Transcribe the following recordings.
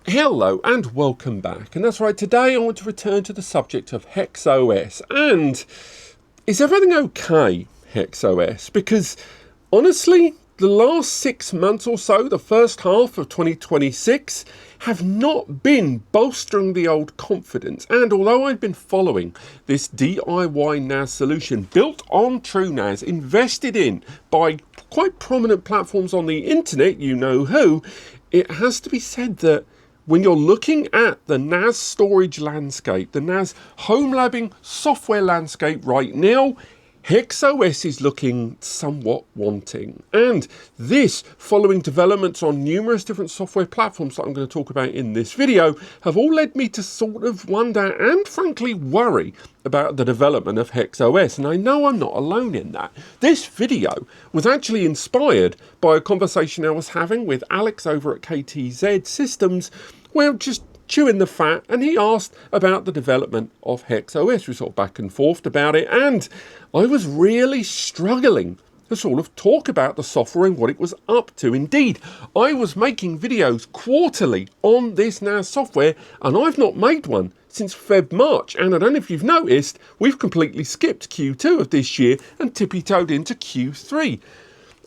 Hello and welcome back, and that's right, today I want to return to the subject of HexOS. And is everything okay, HexOS? Because honestly, the last 6 months or so, the first half of 2026, have not been bolstering the old confidence. And although I've been following this DIY NAS solution built on TrueNAS, invested in by quite prominent platforms on the internet, you know who, it has to be said that when you're looking at the NAS storage landscape, the NAS home labbing software landscape right now, HexOS is looking somewhat wanting. And this, following developments on numerous different software platforms that I'm going to talk about in this video, have all led me to sort of wonder and frankly worry about the development of HexOS. And I know I'm not alone in that. This video was actually inspired by a conversation I was having with Alex over at KTZ Systems, where just chewing the fat, and he asked about the development of HexOS. We sort of back and forth about it, and I was really struggling to sort of talk about the software and what it was up to. Indeed, I was making videos quarterly on this NAS software, and I've not made one since March. And I don't know if you've noticed, we've completely skipped Q2 of this year and tippy-toed into Q3.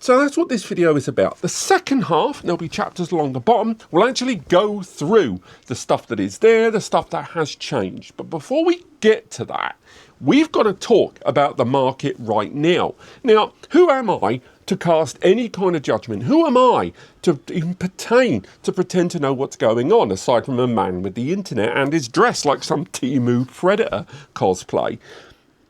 So that's what this video is about. The second half, and there'll be chapters along the bottom, will actually go through the stuff that is there, the stuff that has changed. But before we get to that, we've got to talk about the market right now. Now, who am I to cast any kind of judgment? Who am I to even pertain to pretend to know what's going on, aside from a man with the internet and is dressed like some Temu Predator cosplay?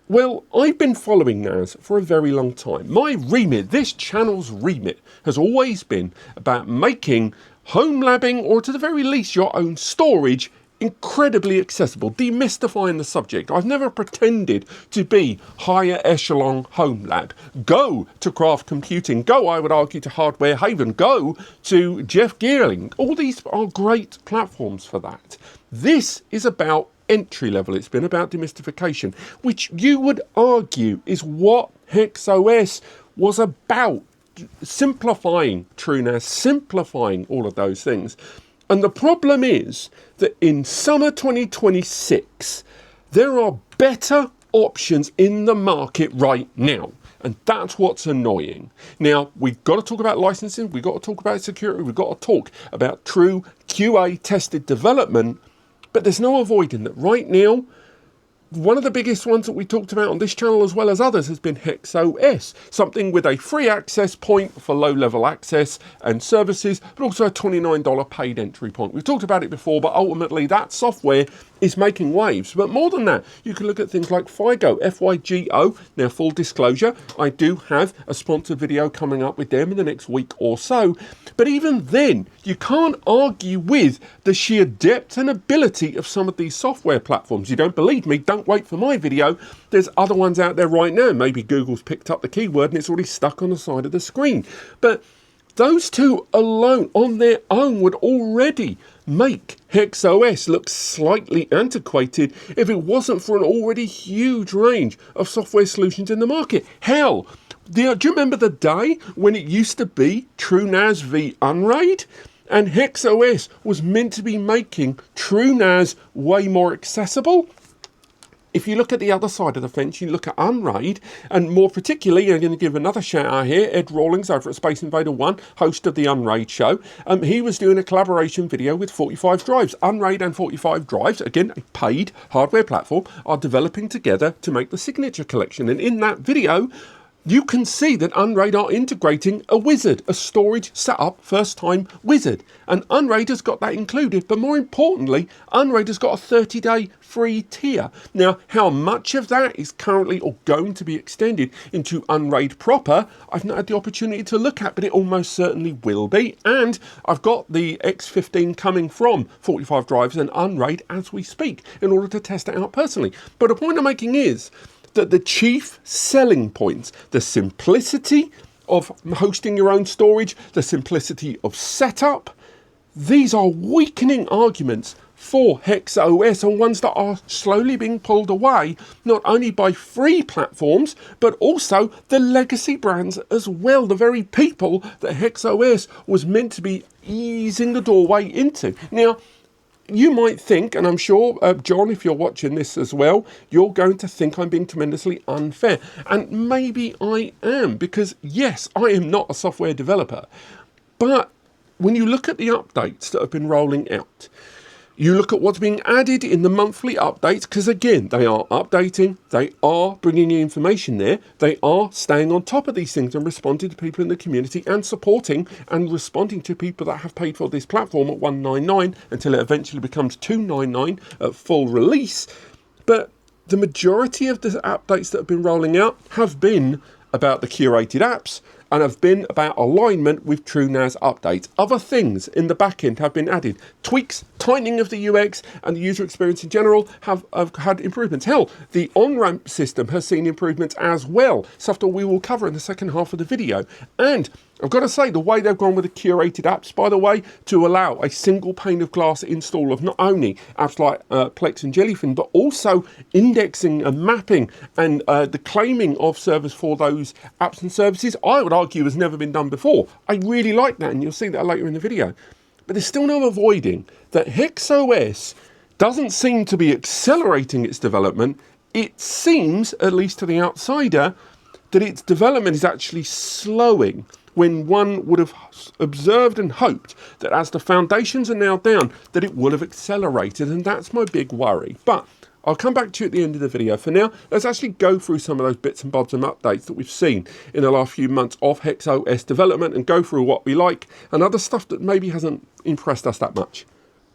Well, I've been following NAS for a very long time. My remit, this channel's remit, has always been about making home labbing, or to the very least your own storage, incredibly accessible, demystifying the subject. I've never pretended to be higher echelon home lab. Go to Craft Computing, go, I would argue, to Hardware Haven, go to Jeff Geerling. All these are great platforms for that. This is about entry level. It's been about demystification, which you would argue is what HexOS was about. Simplifying TrueNAS, simplifying all of those things. And the problem is that in summer 2026, there are better options in the market right now. And that's what's annoying. Now, we've got to talk about licensing, we've got to talk about security, we've got to talk about true QA tested development. But there's no avoiding that right now. One of the biggest ones that we talked about on this channel, as well as others, has been HexOS, something with a free access point for low-level access and services, but also a $29 paid entry point. We've talked about it before, but ultimately that software is making waves. But more than that, you can look at things like FIGO, F-Y-G-O. Now, full disclosure, I do have a sponsored video coming up with them in the next week or so. But even then, you can't argue with the sheer depth and ability of some of these software platforms. You don't believe me? Don't wait for my video. There's other ones out there right now. Maybe Google's picked up the keyword and it's already stuck on the side of the screen. But those two alone, on their own, would already make HexOS look slightly antiquated if it wasn't for an already huge range of software solutions in the market. Hell, do you remember the day when it used to be TrueNAS v Unraid? And HexOS was meant to be making TrueNAS way more accessible? If you look at the other side of the fence, you look at Unraid, and more particularly, I'm going to give another shout out here, Ed Rawlings over at Space Invader 1, host of the Unraid show. He was doing a collaboration video with 45 Drives. Unraid and 45 Drives, again, a paid hardware platform, are developing together to make the Signature Collection. And in that video, you can see that Unraid are integrating a wizard, a storage setup first-time wizard. And Unraid has got that included, but more importantly, Unraid has got a 30-day free tier. Now, how much of that is currently or going to be extended into Unraid proper, I've not had the opportunity to look at, but it almost certainly will be. And I've got the X15 coming from 45 Drives and Unraid as we speak in order to test it out personally. But the point I'm making is that the chief selling points, the simplicity of hosting your own storage, the simplicity of setup, these are weakening arguments for HexOS, and ones that are slowly being pulled away, not only by free platforms, but also the legacy brands as well, the very people that HexOS was meant to be easing the doorway into. Now, you might think, and I'm sure, John, if you're watching this as well, you're going to think I'm being tremendously unfair. And maybe I am, because yes, I am not a software developer. But when you look at the updates that have been rolling out, you look at what's being added in the monthly updates, because again, they are updating, they are bringing you information there, they are staying on top of these things and responding to people in the community and supporting and responding to people that have paid for this platform at $199 until it eventually becomes $299 at full release. But the majority of the updates that have been rolling out have been about the curated apps and have been about alignment with true NAS updates. Other things in the backend have been added. Tweaks, tightening of the UX and the user experience in general have had improvements. Hell, the on-ramp system has seen improvements as well, stuff that we will cover in the second half of the video. And I've got to say, the way they've gone with the curated apps, by the way, to allow a single pane of glass install of not only apps like Plex and Jellyfin, but also indexing and mapping and the claiming of servers for those apps and services, I would argue has never been done before. I really like that, and you'll see that later in the video. But there's still no avoiding that HexOS doesn't seem to be accelerating its development. It seems, at least to the outsider, that its development is actually slowing, when one would have observed and hoped that as the foundations are now down, that it would have accelerated, and that's my big worry. But I'll come back to you at the end of the video. For now, let's actually go through some of those bits and bobs and updates that we've seen in the last few months of HexOS development and go through what we like and other stuff that maybe hasn't impressed us that much.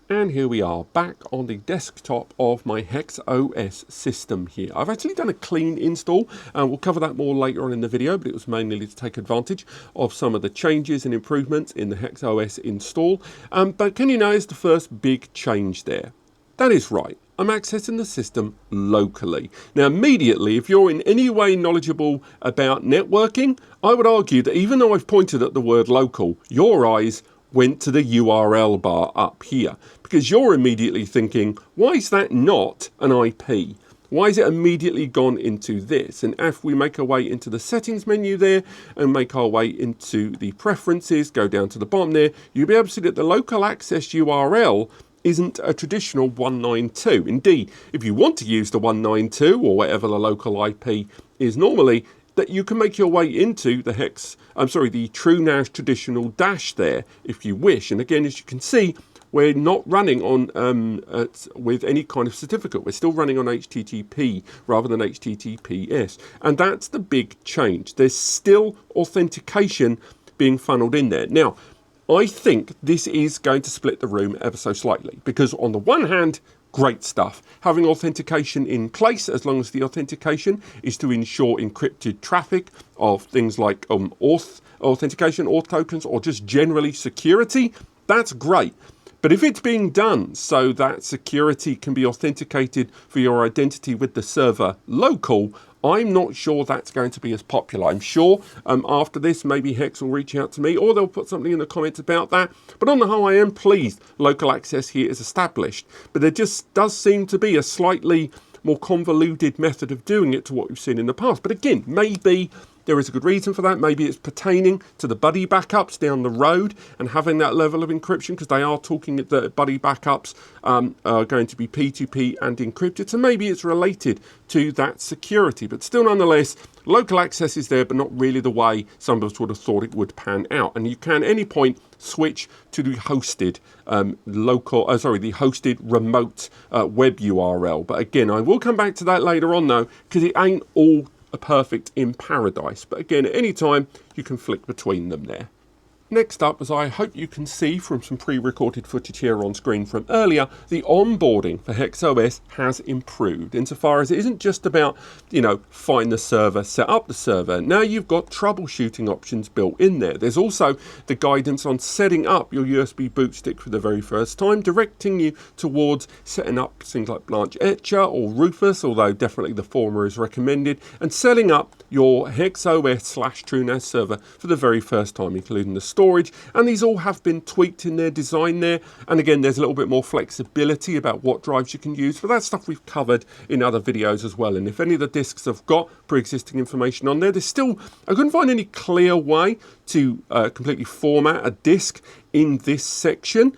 And here we are, back on the desktop of my HexOS system here. I've actually done a clean install, and we'll cover that more later on in the video, but it was mainly to take advantage of some of the changes and improvements in the HexOS install. But can you notice the first big change there? That is right. I'm accessing the system locally. Now, immediately, if you're in any way knowledgeable about networking, I would argue that even though I've pointed at the word local, your eyes went to the URL bar up here, because you're immediately thinking, why is that not an IP? Why is it immediately gone into this? And if we make our way into the settings menu there and make our way into the preferences, go down to the bottom there, you'll be able to see that the local access URL isn't a traditional 192. Indeed, if you want to use the 192 or whatever the local IP is normally, that you can make your way into the the TrueNAS traditional dash there if you wish. And again, as you can see, we're not running on with any kind of certificate. We're still running on HTTP rather than HTTPS. And that's the big change. There's still authentication being funneled in there. Now, I think this is going to split the room ever so slightly, because on the one hand, great stuff. Having authentication in place, as long as the authentication is to ensure encrypted traffic of things like authentication, auth tokens, or just generally security, that's great. But if it's being done so that security can be authenticated for your identity with the server local, I'm not sure that's going to be as popular. I'm sure after this, maybe Hex will reach out to me, or they'll put something in the comments about that. But on the whole, I am pleased local access here is established. But there just does seem to be a slightly more convoluted method of doing it to what we've seen in the past. But again, maybe there is a good reason for that. Maybe it's pertaining to the buddy backups down the road and having that level of encryption, because they are talking that the buddy backups are going to be P2P and encrypted. So maybe it's related to that security. But still, nonetheless, local access is there, but not really the way some of us would have thought it would pan out. And you can at any point switch to the hosted the hosted remote web URL. But again, I will come back to that later on though, because it ain't all a perfect in paradise. But again, at any time you can flick between them there. Next up, as I hope you can see from some pre-recorded footage here on screen from earlier, the onboarding for HexOS has improved insofar as it isn't just about, find the server, set up the server. Now you've got troubleshooting options built in there. There's also the guidance on setting up your USB boot stick for the very first time, directing you towards setting up things like Blanch Etcher or Rufus, although definitely the former is recommended, and setting up your HexOS/TrueNAS server for the very first time, including the storage. And these all have been tweaked in their design there. And again, there's a little bit more flexibility about what drives you can use, but that's stuff we've covered in other videos as well. And if any of the disks have got pre-existing information on there, I couldn't find any clear way to completely format a disk in this section.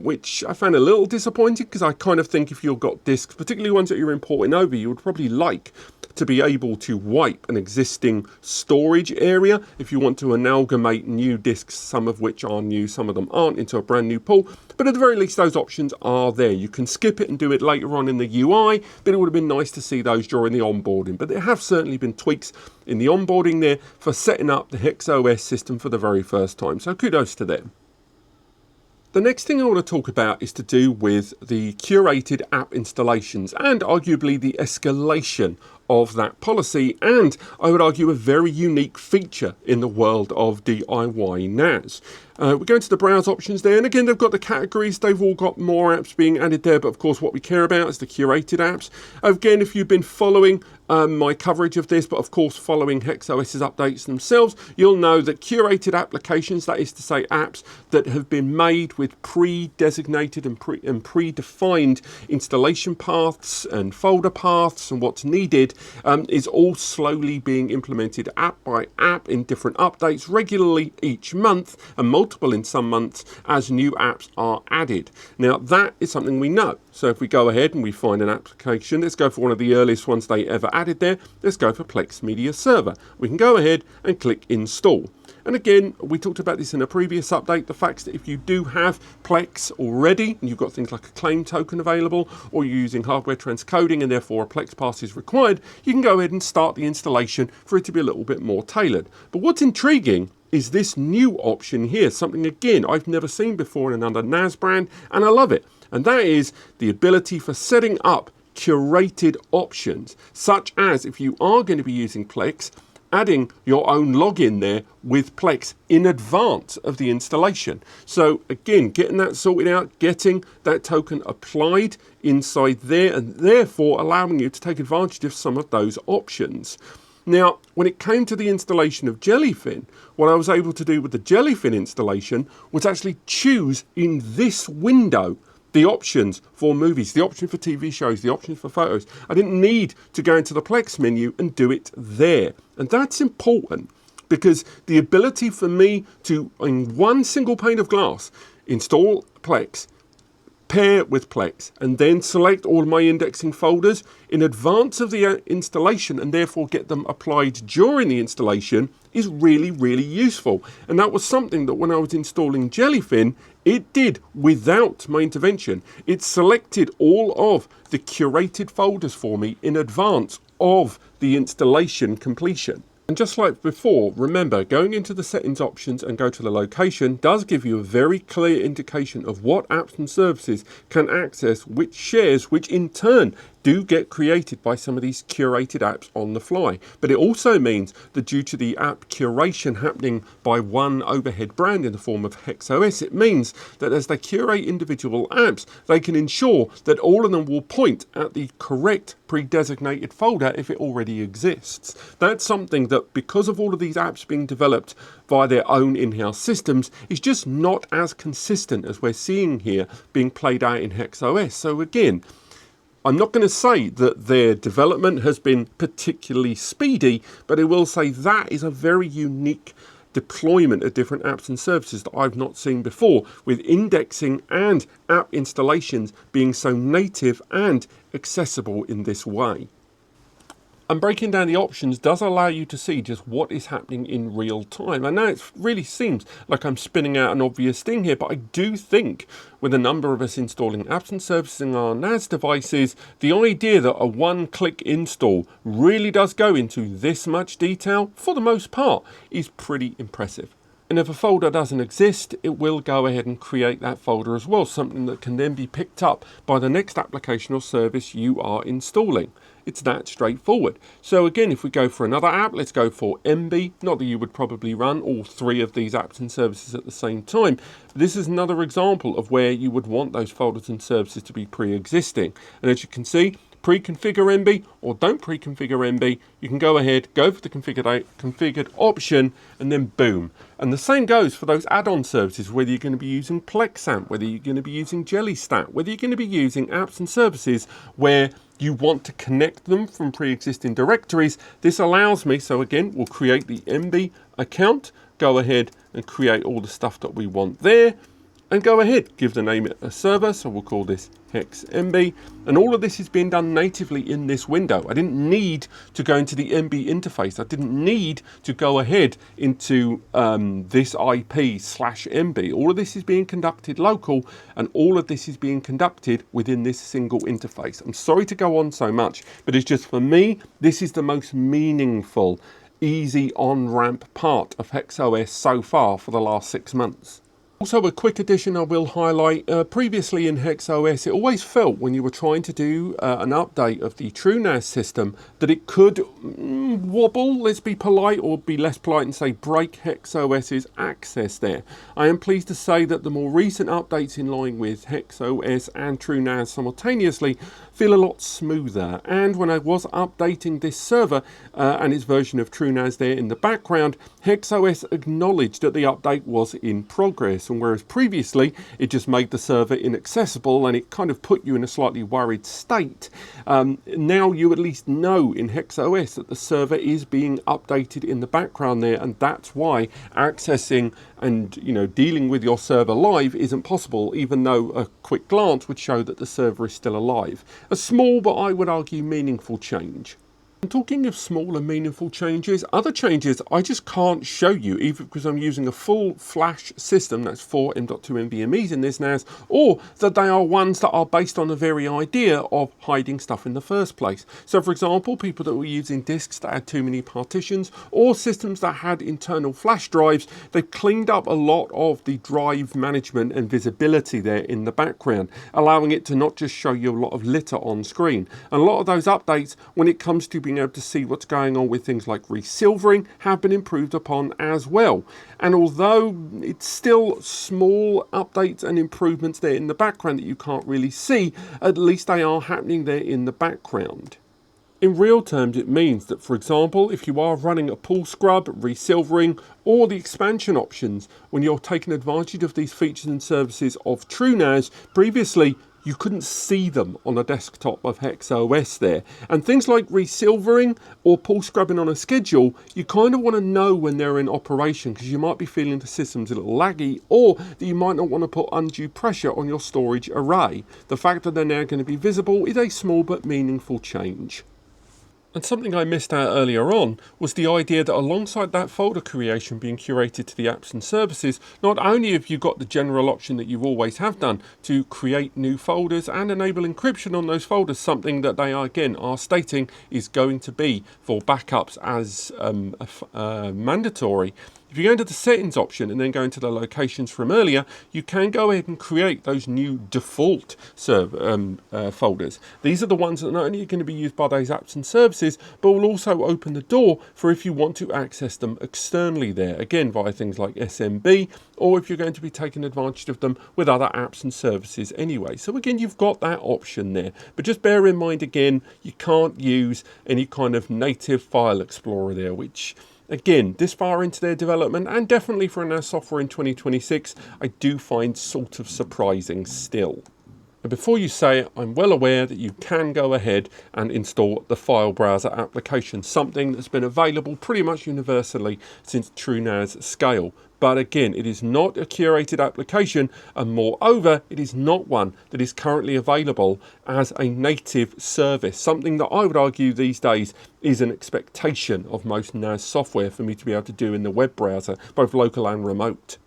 which I found a little disappointing because I kind of think if you've got disks, particularly ones that you're importing over, you would probably like to be able to wipe an existing storage area if you want to amalgamate new disks, some of which are new, some of them aren't, into a brand new pool. But at the very least, those options are there. You can skip it and do it later on in the UI, but it would have been nice to see those during the onboarding. But there have certainly been tweaks in the onboarding there for setting up the HexOS system for the very first time. So kudos to them. The next thing I want to talk about is to do with the curated app installations and arguably the escalation of that policy, and I would argue a very unique feature in the world of DIY NAS. We go into the browse options there, and again they've got the categories, they've all got more apps being added there, but of course what we care about is the curated apps. Again, if you've been following my coverage of this, but of course following HexOS's updates themselves, you'll know that curated applications, that is to say apps that have been made with pre-designated and predefined installation paths and folder paths and what's needed, is all slowly being implemented app by app in different updates regularly each month, and multiple in some months as new apps are added. Now that is something we know. So if we go ahead and we find an application, let's go for one of the earliest ones they ever added there. Let's go for Plex Media Server. We can go ahead and click install. And again, we talked about this in a previous update, the fact that if you do have Plex already, and you've got things like a claim token available, or you're using hardware transcoding and therefore a Plex pass is required, you can go ahead and start the installation for it to be a little bit more tailored. But what's intriguing is this new option here, something again I've never seen before in another NAS brand, and I love it. And that is the ability for setting up curated options, such as if you are going to be using Plex, adding your own login there with Plex in advance of the installation. So again, getting that sorted out, getting that token applied inside there, and therefore allowing you to take advantage of some of those options. Now, when it came to the installation of Jellyfin, what I was able to do with the Jellyfin installation was actually choose in this window the options for movies, the option for TV shows, the options for photos. I didn't need to go into the Plex menu and do it there. And that's important because the ability for me to, in one single pane of glass, install Plex, pair with Plex, and then select all my indexing folders in advance of the installation and therefore get them applied during the installation is really, really useful. And that was something that when I was installing Jellyfin, it did without my intervention. It selected all of the curated folders for me in advance of the installation completion. And just like before, remember, going into the settings options and go to the location does give you a very clear indication of what apps and services can access which shares, which in turn do get created by some of these curated apps on the fly. But it also means that due to the app curation happening by one overhead brand in the form of HexOS, it means that as they curate individual apps, they can ensure that all of them will point at the correct pre-designated folder if it already exists. That's something that, because of all of these apps being developed via their own in-house systems, is just not as consistent as we're seeing here being played out in HexOS. So again, I'm not going to say that their development has been particularly speedy, but I will say that is a very unique deployment of different apps and services that I've not seen before, with indexing and app installations being so native and accessible in this way. And breaking down the options does allow you to see just what is happening in real time. I know it really seems like I'm spinning out an obvious thing here, but I do think with a number of us installing apps and services in our NAS devices, the idea that a one-click install really does go into this much detail, for the most part, is pretty impressive. And if a folder doesn't exist, it will go ahead and create that folder as well, something that can then be picked up by the next application or service you are installing. It's that straightforward. So again, if we go for another app, let's go for MB. Not that you would probably run all three of these apps and services at the same time. This is another example of where you would want those folders and services to be pre-existing. And as you can see, pre-configure MB or don't pre-configure MB, you can go ahead, go for the configured option, and then boom. And the same goes for those add-on services, whether you're going to be using PlexAmp, whether you're going to be using JellyStat, whether you're going to be using apps and services where you want to connect them from pre-existing directories. This allows me, so again, we'll create the MB account, go ahead and create all the stuff that we want there. and go ahead, give the name a server, so we'll call this HexMB, and all of this is being done natively in this window. I didn't need to go into the MB interface. I didn't need to go ahead into this IP/MB. All of this is being conducted local, and all of this is being conducted within this single interface. I'm sorry to go on so much, but it's just, for me, this is the most meaningful, easy on-ramp part of HexOS so far for the last 6 months. Also, a quick addition I will highlight, previously in HexOS, it always felt when you were trying to do an update of the TrueNAS system that it could wobble, let's be polite, or be less polite and say break HexOS's access there. I am pleased to say that the more recent updates in line with HexOS and TrueNAS simultaneously feel a lot smoother. And when I was updating this server and its version of TrueNAS there in the background, HexOS acknowledged that the update was in progress. And whereas previously it just made the server inaccessible and it kind of put you in a slightly worried state, now you at least know in HexOS that the server is being updated in the background there, and that's why accessing and dealing with your server live isn't possible, even though a quick glance would show that the server is still alive. A small, but I would argue meaningful change. And talking of small and meaningful changes, other changes I just can't show you, either because I'm using a full flash system, that's 4 M.2 NVMe's in this NAS, or that they are ones that are based on the very idea of hiding stuff in the first place. So for example, people that were using disks that had too many partitions, or systems that had internal flash drives, they've cleaned up a lot of the drive management and visibility there in the background, allowing it to not just show you a lot of litter on screen. And a lot of those updates, when it comes to being able to see what's going on with things like resilvering, have been improved upon as well. And although it's still small updates and improvements there in the background that you can't really see, at least they are happening there in the background. In real terms, it means that, for example, if you are running a pull scrub, resilvering, or the expansion options, when you're taking advantage of these features and services of TrueNAS, previously you couldn't see them on a desktop of HexOS there. And things like resilvering or pull scrubbing on a schedule, you kind of want to know when they're in operation, because you might be feeling the system's a little laggy, or that you might not want to put undue pressure on your storage array. The fact that they're now going to be visible is a small but meaningful change. And something I missed out earlier on was the idea that alongside that folder creation being curated to the apps and services, not only have you got the general option that you always have done to create new folders and enable encryption on those folders, something that they are stating is going to be for backups as mandatory. If you go into the settings option and then go into the locations from earlier, you can go ahead and create those new default folders. These are the ones that not only are going to be used by those apps and services, but will also open the door for if you want to access them externally there, again via things like SMB, or if you're going to be taking advantage of them with other apps and services anyway. So again, you've got that option there, but just bear in mind again, you can't use any kind of native file explorer there, which again, this far into their development, and definitely for NAS software in 2026, I do find sort of surprising still. And before you say it, I'm well aware that you can go ahead and install the file browser application, something that's been available pretty much universally since TrueNAS Scale. But again, it is not a curated application, and moreover, it is not one that is currently available as a native service, something that I would argue these days is an expectation of most NAS software for me to be able to do in the web browser, both local and remote.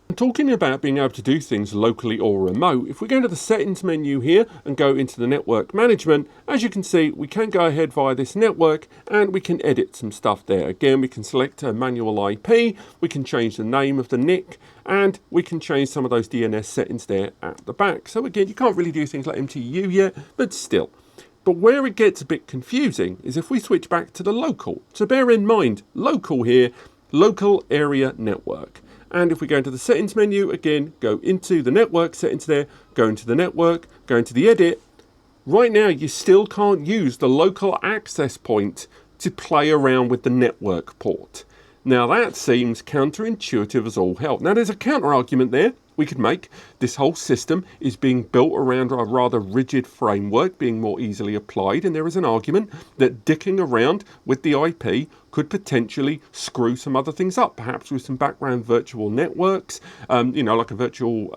And talking about being able to do things locally or remote, if we go into the settings menu here and go into the network management, as you can see, we can go ahead via this network and we can edit some stuff there. Again, we can select a manual IP, we can change the name of the NIC, and we can change some of those DNS settings there at the back. So again, you can't really do things like MTU yet, but still. But where it gets a bit confusing is if we switch back to the local. So bear in mind, local here, local area network. And if we go into the settings menu, again, go into the network settings there, go into the network, go into the edit. Right now, you still can't use the local access point to play around with the network port. Now that seems counterintuitive as all hell. Now there's a counter argument there, we could make. This whole system is being built around a rather rigid framework being more easily applied, and there is an argument that dicking around with the IP could potentially screw some other things up, perhaps with some background virtual networks, like a virtual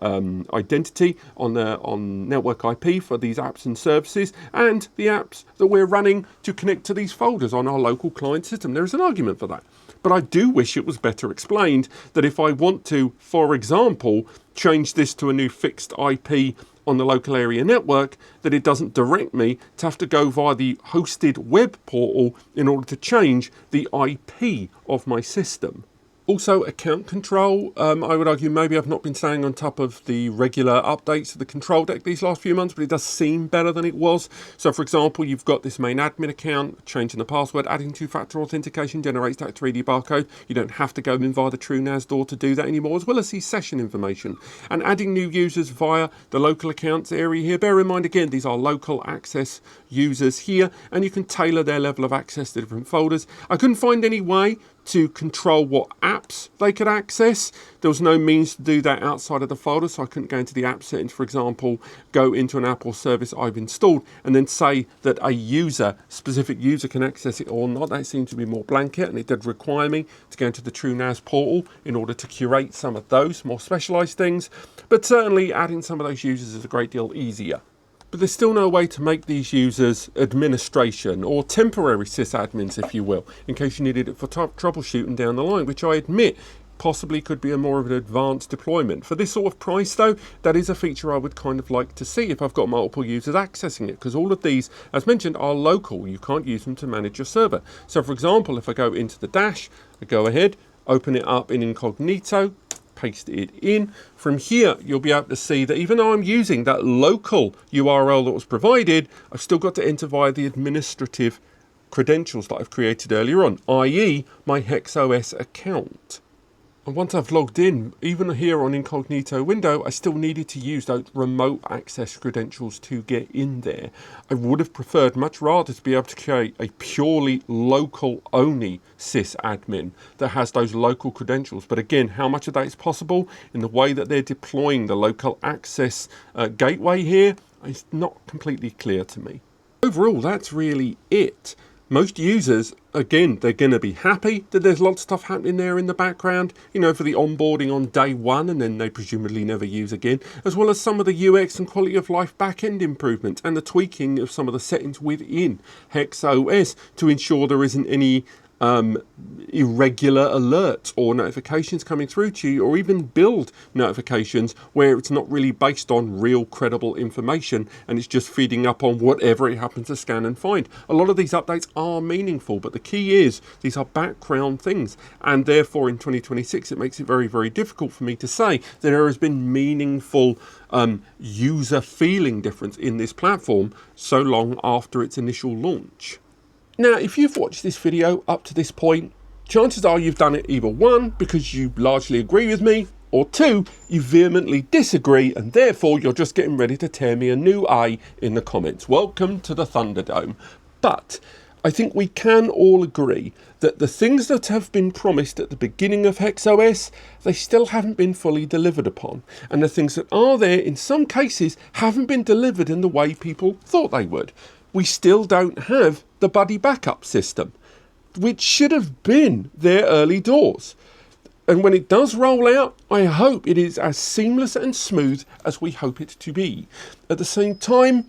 identity on network IP for these apps and services, and the apps that we're running to connect to these folders on our local client system. There is an argument for that. But I do wish it was better explained that if I want to, for example, change this to a new fixed IP on the local area network, that it doesn't direct me to have to go via the hosted web portal in order to change the IP of my system. Also, account control. I would argue maybe I've not been staying on top of the regular updates of the control deck these last few months, but it does seem better than it was. So, for example, you've got this main admin account, changing the password, adding two-factor authentication generates that 3D barcode. You don't have to go in via the true NAS door to do that anymore, as well as see session information. And adding new users via the local accounts area here. Bear in mind, again, these are local access users here, and you can tailor their level of access to different folders. I couldn't find any way to control what apps they could access. There was no means to do that outside of the folder, so I couldn't go into the app settings, for example, go into an app or service I've installed and then say that a specific user can access it or not. That seemed to be more blanket, and it did require me to go into the True NAS portal in order to curate some of those more specialized things. But certainly adding some of those users is a great deal easier. But there's still no way to make these users administration or temporary sysadmins, if you will, in case you needed it for troubleshooting down the line, which I admit possibly could be more of an advanced deployment. For this sort of price though, that is a feature I would kind of like to see if I've got multiple users accessing it, because all of these, as mentioned, are local. You can't use them to manage your server. So for example, if I go into the dash, I go ahead, open it up in incognito, paste it in. From here, you'll be able to see that even though I'm using that local URL that was provided, I've still got to enter via the administrative credentials that I've created earlier on, i.e. my HexOS account. And once I've logged in, even here on incognito window, I still needed to use those remote access credentials to get in there. I would have preferred much rather to be able to create a purely local only sysadmin that has those local credentials. But again, how much of that is possible in the way that they're deploying the local access gateway here is not completely clear to me. Overall, that's really it. Most users, again, they're going to be happy that there's lots of stuff happening there in the background, for the onboarding on day one, and then they presumably never use again, as well as some of the UX and quality of life back-end improvements and the tweaking of some of the settings within HexOS to ensure there isn't any irregular alerts or notifications coming through to you, or even build notifications where it's not really based on real credible information and it's just feeding up on whatever it happens to scan and find. A lot of these updates are meaningful, but the key is these are background things, and therefore in 2026 it makes it very, very difficult for me to say that there has been meaningful user feeling difference in this platform so long after its initial launch. Now, if you've watched this video up to this point, chances are you've done it either one, because you largely agree with me, or two, you vehemently disagree, and therefore you're just getting ready to tear me a new A in the comments. Welcome to the Thunderdome. But I think we can all agree that the things that have been promised at the beginning of HexOS, they still haven't been fully delivered upon. And the things that are there, in some cases, haven't been delivered in the way people thought they would. We still don't have the buddy backup system, which should have been there early doors. And when it does roll out, I hope it is as seamless and smooth as we hope it to be. At the same time,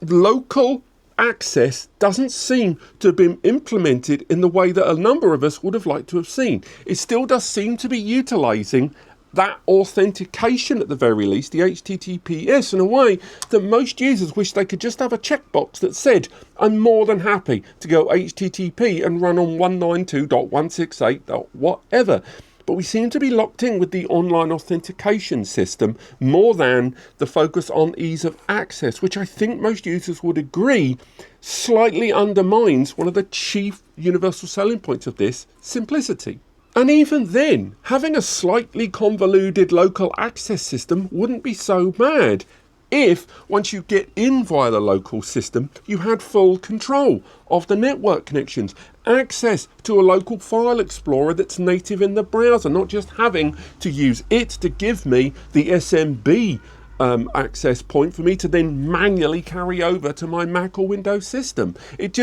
local access doesn't seem to have been implemented in the way that a number of us would have liked to have seen. It still does seem to be utilizing that authentication at the very least, the HTTPS, in a way that most users wish they could just have a checkbox that said, I'm more than happy to go HTTP and run on 192.168. whatever. But we seem to be locked in with the online authentication system more than the focus on ease of access, which I think most users would agree slightly undermines one of the chief universal selling points of this, simplicity. And even then, having a slightly convoluted local access system wouldn't be so bad. if, once you get in via the local system, you had full control of the network connections, access to a local file explorer that's native in the browser, not just having to use it to give me the SMB access point for me to then manually carry over to my Mac or Windows system. It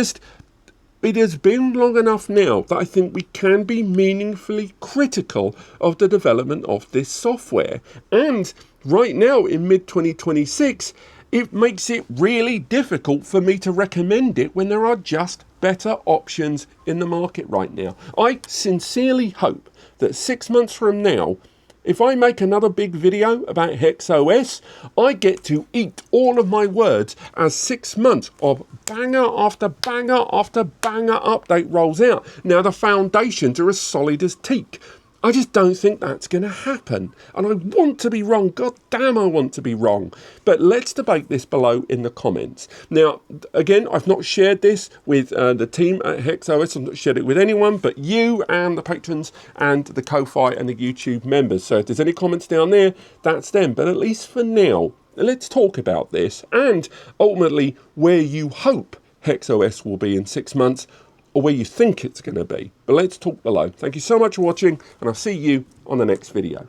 has been long enough now that I think we can be meaningfully critical of the development of this software. And right now in mid-2026, it makes it really difficult for me to recommend it when there are just better options in the market right now. I sincerely hope that 6 months from now, if I make another big video about HexOS, I get to eat all of my words as 6 months of banger after banger after banger update rolls out. Now the foundations are as solid as teak. I just don't think that's going to happen. And I want to be wrong. God damn, I want to be wrong. But let's debate this below in the comments. Now, again, I've not shared this with the team at HexOS. I've not shared it with anyone but you and the patrons and the Ko-Fi and the YouTube members. So if there's any comments down there, that's them. But at least for now, let's talk about this and ultimately where you hope HexOS will be in 6 months, or where you think it's going to be. But let's talk below. Thank you so much for watching, and I'll see you on the next video.